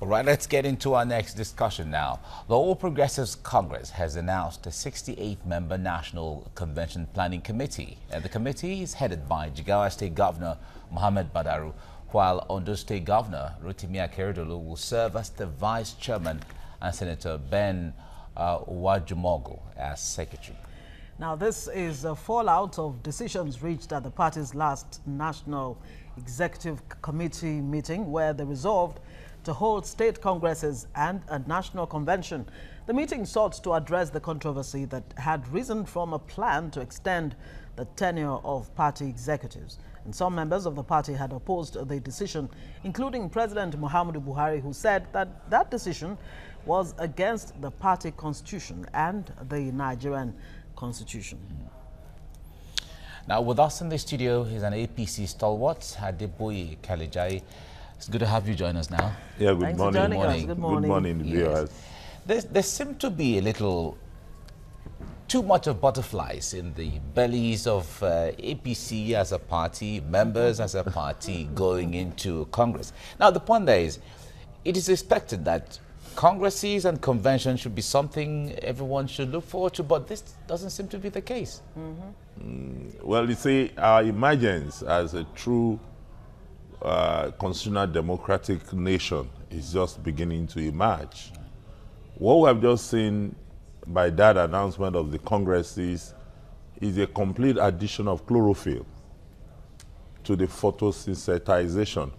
All right, let's get into our next discussion now. The All Progressives Congress has announced a 68-member National Convention Planning Committee. The committee is headed by Jigawa State Governor Mohammed Badaru, while Ondo State Governor Rotimi Akeredolu will serve as the Vice Chairman and Senator Ben Uwajumogu as Secretary. Now, this is a fallout of decisions reached at the party's last National Executive Committee meeting, where they resolved to hold state congresses and a national convention. The meeting sought to address the controversy that had risen from a plan to extend the tenure of party executives. And some members of the party had opposed the decision, including President Muhammadu Buhari, who said that that decision was against the party constitution and the Nigerian constitution. Now, with us in the studio is an APC stalwart, Adeboye Kalejaiye. It's good to have you join us now. Yeah, good morning. Good morning. Good morning, viewers. There seem to be a little too much of butterflies in the bellies of APC as a party, members as a party going into Congress. Now, the point there is, it is expected that congresses and conventions should be something everyone should look forward to, but this doesn't seem to be the case. Well, you see, our emergence as a true constitutional democratic nation is just beginning to emerge. What we have just seen by that announcement of the congresses is a complete addition of chlorophyll to the photosynthesization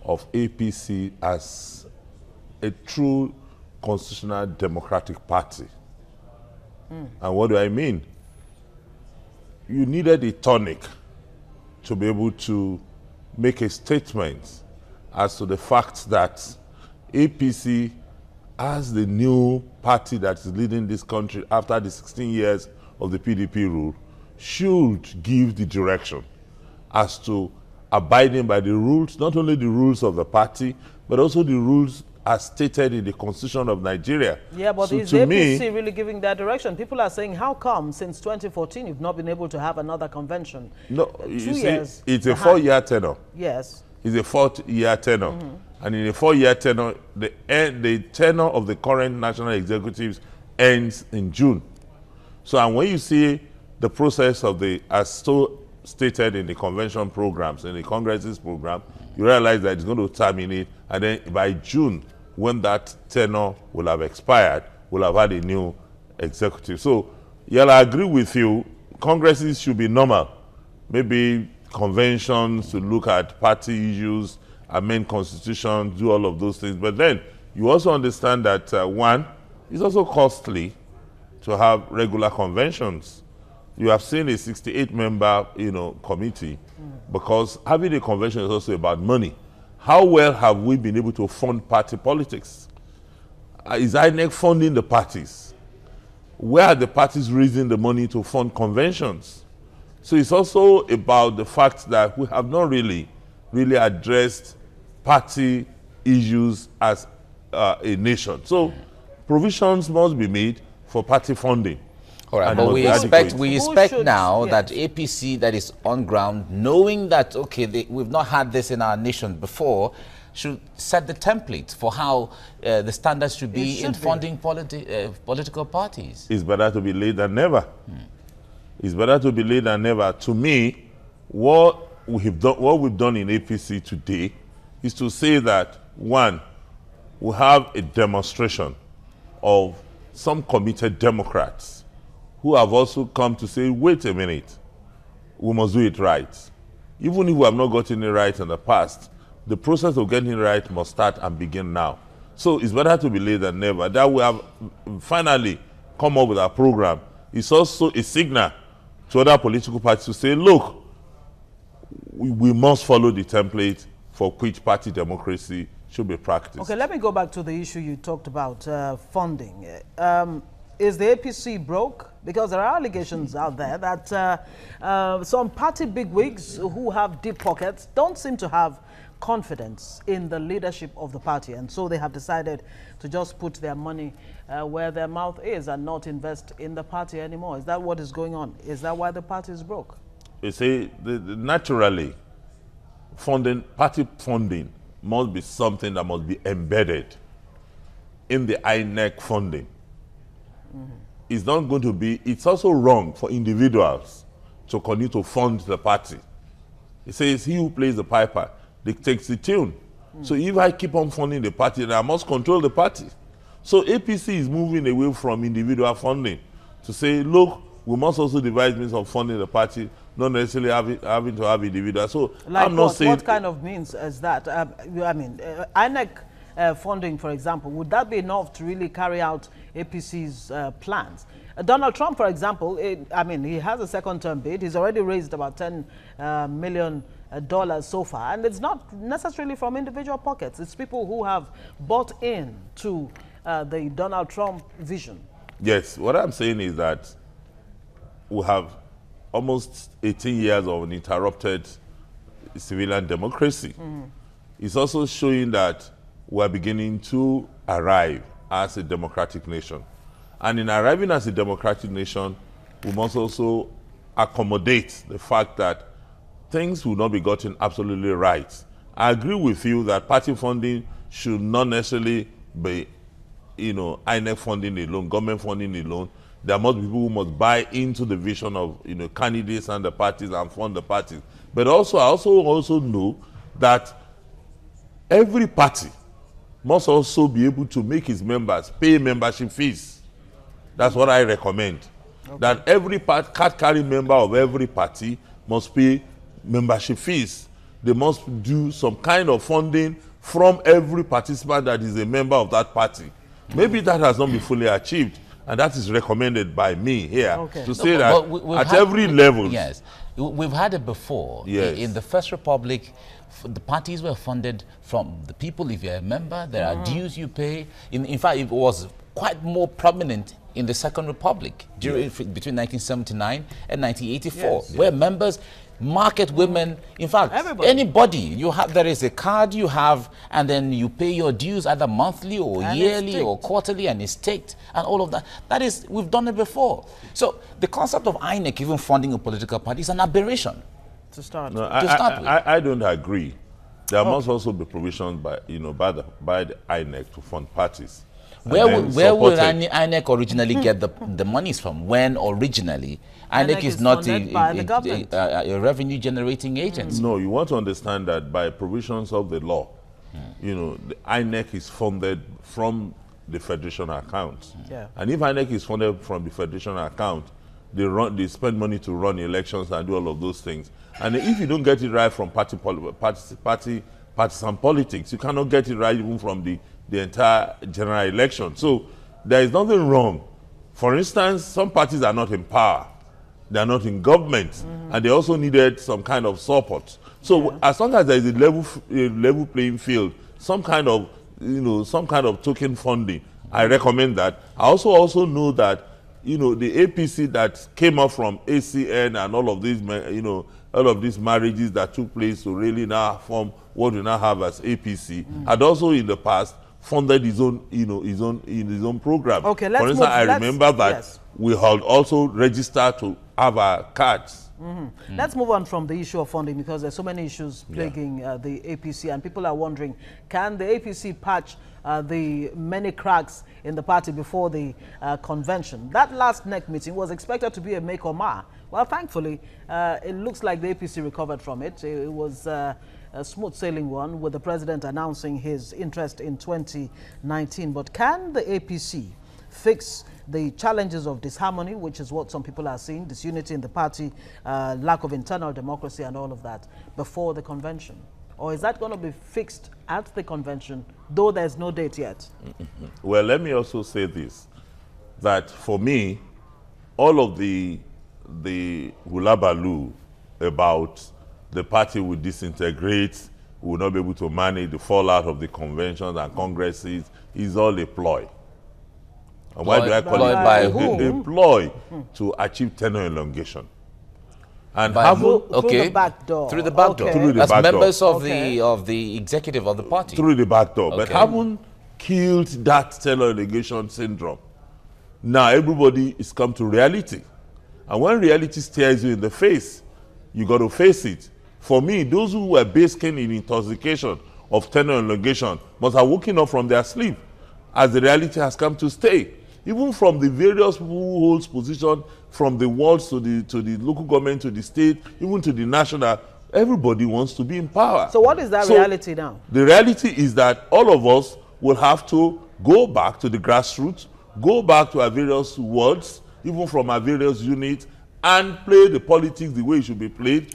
of APC as a true constitutional democratic party. And what do I mean? You needed a tonic to be able to make a statement as to the fact that APC, as the new party that is leading this country after the 16 years of the PDP rule, should give the direction as to abiding by the rules, not only the rules of the party, but also the rules as stated in the Constitution of Nigeria. Yeah, but so is the APC really giving that direction? People are saying, how come since 2014 you've not been able to have another convention? No, 2 you years. See, it's a 4-year tenure. Yes. It's a 4-year tenure. And in a 4-year tenure, the tenure of the current national executives ends in June. So, and when you see the process of the, as so stated in the convention programs, in the Congress's program, you realize that it's going to terminate, and then by June, when that tenure will have expired, we'll have had a new executive. So, yeah, I agree with you. Congresses should be normal. Maybe conventions to look at party issues, amend constitution, do all of those things. But then you also understand that, one, it's also costly to have regular conventions. You have seen a 68-member, committee, because having a convention is also about money. How well have we been able to fund party politics? Is INEC funding the parties? Where are the parties raising the money to fund conventions? So it's also about the fact that we have not really addressed party issues as a nation. So provisions must be made for party funding. All right, but we expect now that APC that is on ground, knowing that, okay, we've not had this in our nation before, should set the template for how the standards should be in funding political parties. It's better to be late than never. It's better to be late than never. To me, what we've done in APC today is to say that, one, we have a demonstration of some committed Democrats who have also come to say, wait a minute, we must do it right. Even if we have not gotten it right in the past, the process of getting it right must start and begin now. So it's better to be late than never. That we have finally come up with our program. It's also a signal to other political parties to say, look, we must follow the template for which party democracy should be practiced. Okay, let me go back to the issue you talked about, funding. Is the APC broke? Because there are allegations out there that some party bigwigs who have deep pockets don't seem to have confidence in the leadership of the party, and so they have decided to just put their money where their mouth is and not invest in the party anymore. Is that what is going on? Is that why the party is broke? You see, naturally, party funding must be something that must be embedded in the INEC funding. It's not going to be, it's also wrong for individuals to continue to fund the party. It says he who plays the piper dictates the tune. So if I keep on funding the party, then I must control the party. So APC is moving away from individual funding to say, look, we must also devise means of funding the party, not necessarily having to have individuals. So like I'm not saying... What kind of means is that? I mean, INEC funding, for example, would that be enough to really carry out APC's plans? Donald Trump, for example, I mean, he has a second-term bid. He's already raised about $10 million so far, and it's not necessarily from individual pockets. It's people who have bought in to the Donald Trump vision. Yes, what I'm saying is that we have almost 18 years of uninterrupted civilian democracy. It's also showing that we're beginning to arrive as a democratic nation. And in arriving as a democratic nation, we must also accommodate the fact that things will not be gotten absolutely right. I agree with you that party funding should not necessarily be, INEC funding alone, government funding alone. There must be people who must buy into the vision of, candidates and the parties and fund the parties. But also, I also know that every party must also be able to make its members pay membership fees. That's what I recommend. Okay. That every card-carrying member of every party must pay membership fees. They must do some kind of funding from every participant that is a member of that party. Maybe that has not been fully achieved, and that is recommended by me here to say that at every level. Yes, we've had it before. Yes. In the First Republic, the parties were funded from the people. If you're a member, there are dues you pay. In fact, it was quite more prominent in the Second Republic between 1979 and 1984, where members, market women, in fact, anybody, there is a card you have, and then you pay your dues either monthly or yearly or quarterly, and it's staked, and all of that. That is, we've done it before. So the concept of INEC even funding a political party is an aberration. To start with. I don't agree. There must also be provisions by the INEC to fund parties. Where would INEC originally get the monies from? When originally INEC is not a revenue generating agency. No, you want to understand that by provisions of the law, the INEC is funded from the federation account. And if INEC is funded from the federation account, they spend money to run elections and do all of those things. And if you don't get it right from partisan politics, you cannot get it right even from the entire general election. So there is nothing wrong. For instance, some parties are not in power. They are not in government. And they also needed some kind of support. So as long as there is a level playing field, some kind of token funding, I recommend that. I also know that, the APC that came up from ACN and all of these, all of these marriages that took place to really now form what we now have as APC, had also in the past funded his own program. Okay, for instance, I remember that we had also registered to have our cards. Let's move on from the issue of funding, because there's so many issues plaguing the APC, and people are wondering, can the APC patch the many cracks in the party before the convention? That last NEC meeting was expected to be a make or mar. Well, thankfully, it looks like the APC recovered from it. It was a smooth sailing one, with the president announcing his interest in 2019. But can the APC fix the challenges of disharmony, which is what some people are seeing, disunity in the party, lack of internal democracy and all of that, before the convention? Or is that going to be fixed at the convention, though there's no date yet? Well, let me also say this, that for me, all of the hulabaloo about the party will disintegrate, will not be able to manage the fallout of the conventions and congresses, is all a ploy. And why do I call it a ploy? To achieve tenure elongation. And through the back door. Through the back door. Through the As back members door. of the executive of the party. Through the back door. But haven't killed that tenure elongation syndrome. Now everybody is come to reality. And when reality stares you in the face, you got to face it. For me, those who were basking in intoxication of tenure elongation must have woken up from their sleep as the reality has come to stay. Even from the various people who holds position, from the wards to the local government, to the state, even to the national, everybody wants to be in power. So what is that reality now? The reality is that all of us will have to go back to the grassroots, go back to our various wards, even from our various units, and play the politics the way it should be played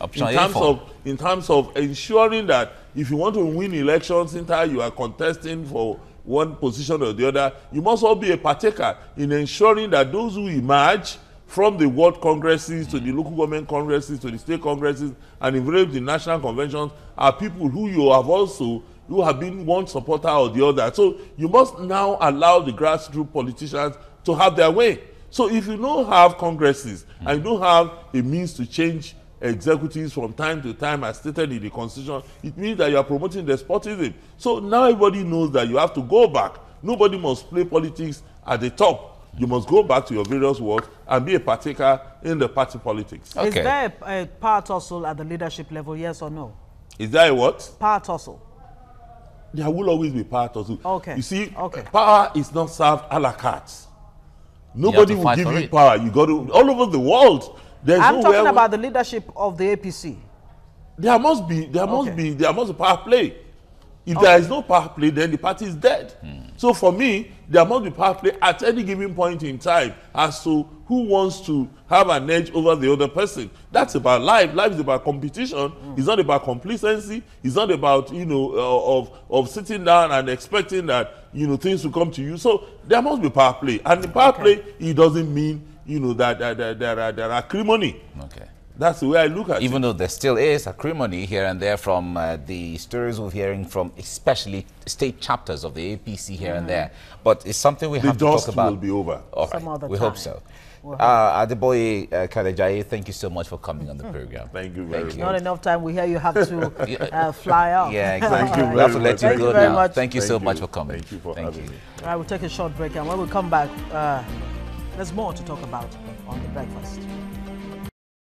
in terms of ensuring that if you want to win elections, entire you are contesting for one position or the other, you must all be a partaker in ensuring that those who emerge from the world congresses to the local government congresses to the state congresses and involved in national conventions are people who you have also who have been one supporter or the other. So you must now allow the grassroots politicians to have their way. So if you don't have congresses and you don't have a means to change executives from time to time as stated in the constitution, it means that you are promoting despotism. So now everybody knows that you have to go back. Nobody must play politics at the top. You must go back to your various wards and be a partaker in the party politics. Okay. Is there a power tussle at the leadership level, yes or no? Is there a what? Power tussle. There will always be power tussle. Okay. You see, power is not served a la carte. Nobody will give you power. You got to all over the world. I'm talking about the leadership of the APC. There must be power play. If there is no power play, then the party is dead. So for me, there must be power play at any given point in time as to who wants to have an edge over the other person. That's about life. Life is about competition. It's not about complacency. It's not about, you know, of sitting down and expecting that, you know, things will come to you. So there must be power play. And the power play, it doesn't mean, you know, that there are acrimony. Okay. That's the way I look at it. Even though there still is acrimony here and there from the stories we're hearing from especially state chapters of the APC here and there. But it's something we have to talk about. The dust will be over. All right. We hope so. Adeboye Kalejaiye, thank you so much for coming on the program. Thank you very much. Not enough time. We hear you have to fly out. Yeah, exactly. Thank you We have to let you go now. Much. Thank you so much for coming. Thank you for having me. All right, we'll take a short break, and when we come back, there's more to talk about on The Breakfast.